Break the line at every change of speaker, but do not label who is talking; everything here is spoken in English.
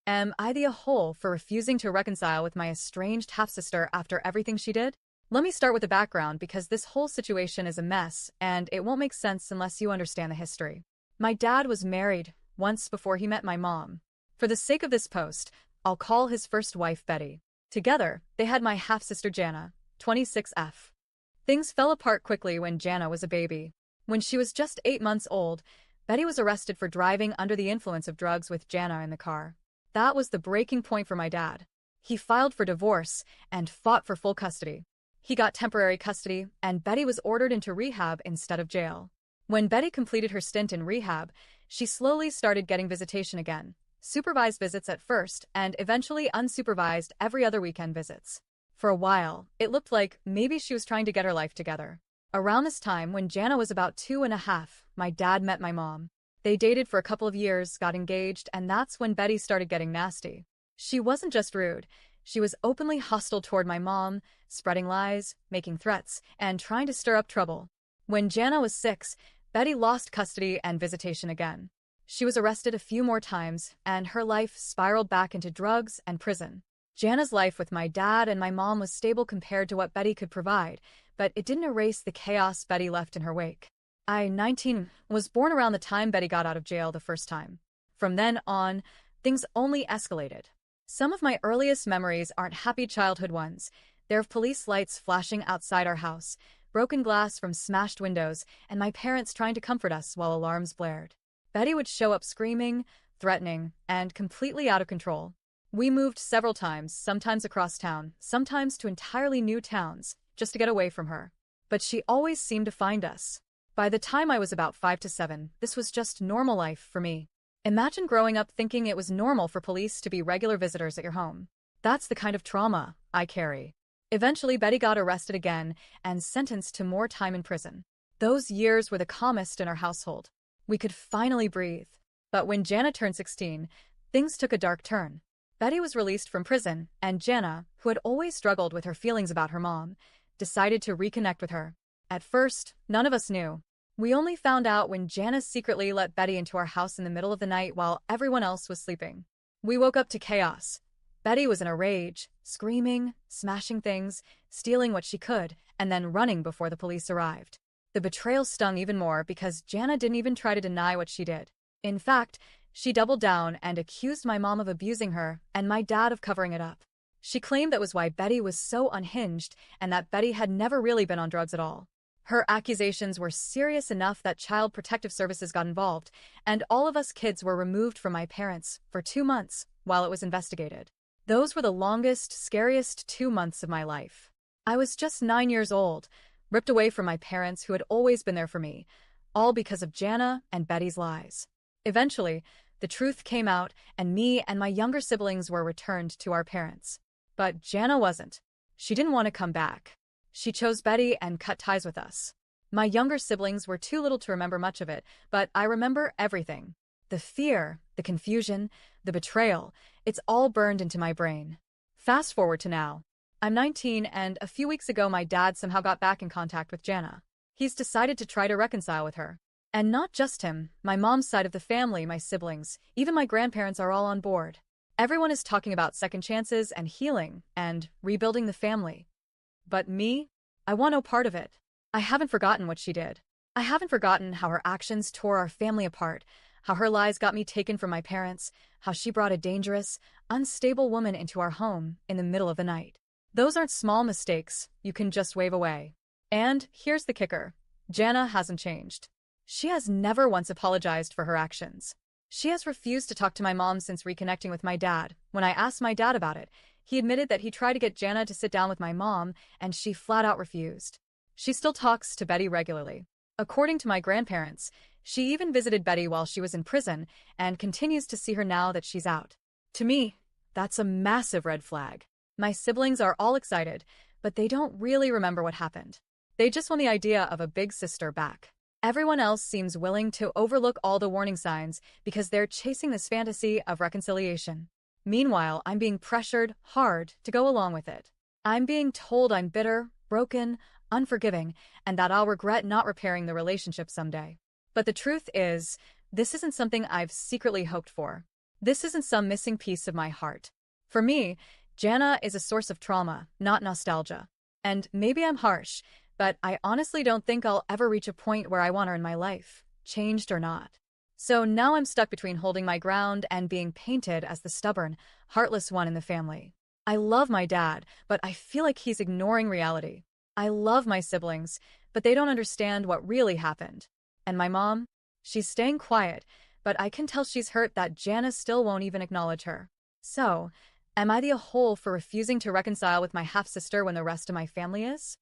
Am I the a-hole for refusing to reconcile with my estranged half-sister after everything she did? Let me start with the background because this whole situation is a mess and it won't make sense unless you understand the history. My dad was married once before he met my mom. For the sake of this post, I'll call his first wife Betty. Together, they had my half-sister Jana, 26F. Things fell apart quickly when Jana was a baby. When she was just 8 months old, Betty was arrested for driving under the influence of drugs with Jana in the car. That was the breaking point for my dad. He filed for divorce and fought for full custody. He got temporary custody, and Betty was ordered into rehab instead of jail. When Betty completed her stint in rehab, she slowly started getting visitation again. Supervised visits at first, and eventually unsupervised every other weekend visits. For a while, it looked like maybe she was trying to get her life together. Around this time, when Jana was about 2.5, my dad met my mom. They dated for a couple of years, got engaged, and that's when Betty started getting nasty. She wasn't just rude. She was openly hostile toward my mom, spreading lies, making threats, and trying to stir up trouble. When Jana was 6, Betty lost custody and visitation again. She was arrested a few more times, and her life spiraled back into drugs and prison. Jana's life with my dad and my mom was stable compared to what Betty could provide, but it didn't erase the chaos Betty left in her wake. I, 19, was born around the time Betty got out of jail the first time. From then on, things only escalated. Some of my earliest memories aren't happy childhood ones. They're of police lights flashing outside our house, broken glass from smashed windows, and my parents trying to comfort us while alarms blared. Betty would show up screaming, threatening, and completely out of control. We moved several times, sometimes across town, sometimes to entirely new towns, just to get away from her. But she always seemed to find us. By the time I was about 5 to 7, this was just normal life for me. Imagine growing up thinking it was normal for police to be regular visitors at your home. That's the kind of trauma I carry. Eventually, Betty got arrested again and sentenced to more time in prison. Those years were the calmest in our household. We could finally breathe. But when Jana turned 16, things took a dark turn. Betty was released from prison, and Jana, who had always struggled with her feelings about her mom, decided to reconnect with her. At first, none of us knew. We only found out when Jana secretly let Betty into our house in the middle of the night while everyone else was sleeping. We woke up to chaos. Betty was in a rage, screaming, smashing things, stealing what she could, and then running before the police arrived. The betrayal stung even more because Jana didn't even try to deny what she did. In fact, she doubled down and accused my mom of abusing her and my dad of covering it up. She claimed that was why Betty was so unhinged and that Betty had never really been on drugs at all. Her accusations were serious enough that Child Protective Services got involved, and all of us kids were removed from my parents for 2 months while it was investigated. Those were the longest, scariest 2 months of my life. I was just 9 years old, ripped away from my parents who had always been there for me, all because of Jana and Betty's lies. Eventually, the truth came out, and me and my younger siblings were returned to our parents. But Jana wasn't. She didn't want to come back. She chose Betty and cut ties with us. My younger siblings were too little to remember much of it, but I remember everything. The fear, the confusion, the betrayal, it's all burned into my brain. Fast forward to now. I'm 19, and a few weeks ago my dad somehow got back in contact with Jana. He's decided to try to reconcile with her. And not just him, my mom's side of the family, my siblings, even my grandparents are all on board. Everyone is talking about second chances and healing and rebuilding the family. But me? I want no part of it. I haven't forgotten what she did. I haven't forgotten how her actions tore our family apart, how her lies got me taken from my parents, how she brought a dangerous, unstable woman into our home in the middle of the night. Those aren't small mistakes you can just wave away. And here's the kicker. Jana hasn't changed. She has never once apologized for her actions. She has refused to talk to my mom since reconnecting with my dad. When I asked my dad about it, he admitted that he tried to get Jana to sit down with my mom, and she flat out refused. She still talks to Betty regularly. According to my grandparents, she even visited Betty while she was in prison and continues to see her now that she's out. To me, that's a massive red flag. My siblings are all excited, but they don't really remember what happened. They just want the idea of a big sister back. Everyone else seems willing to overlook all the warning signs because they're chasing this fantasy of reconciliation. Meanwhile, I'm being pressured hard to go along with it. I'm being told I'm bitter, broken, unforgiving, and that I'll regret not repairing the relationship someday. But the truth is, this isn't something I've secretly hoped for. This isn't some missing piece of my heart. For me, Jana is a source of trauma, not nostalgia. And maybe I'm harsh, but I honestly don't think I'll ever reach a point where I want her in my life, changed or not. So now I'm stuck between holding my ground and being painted as the stubborn, heartless one in the family. I love my dad, but I feel like he's ignoring reality. I love my siblings, but they don't understand what really happened. And my mom? She's staying quiet, but I can tell she's hurt that Jana still won't even acknowledge her. So, am I the whole for refusing to reconcile with my half-sister when the rest of my family is?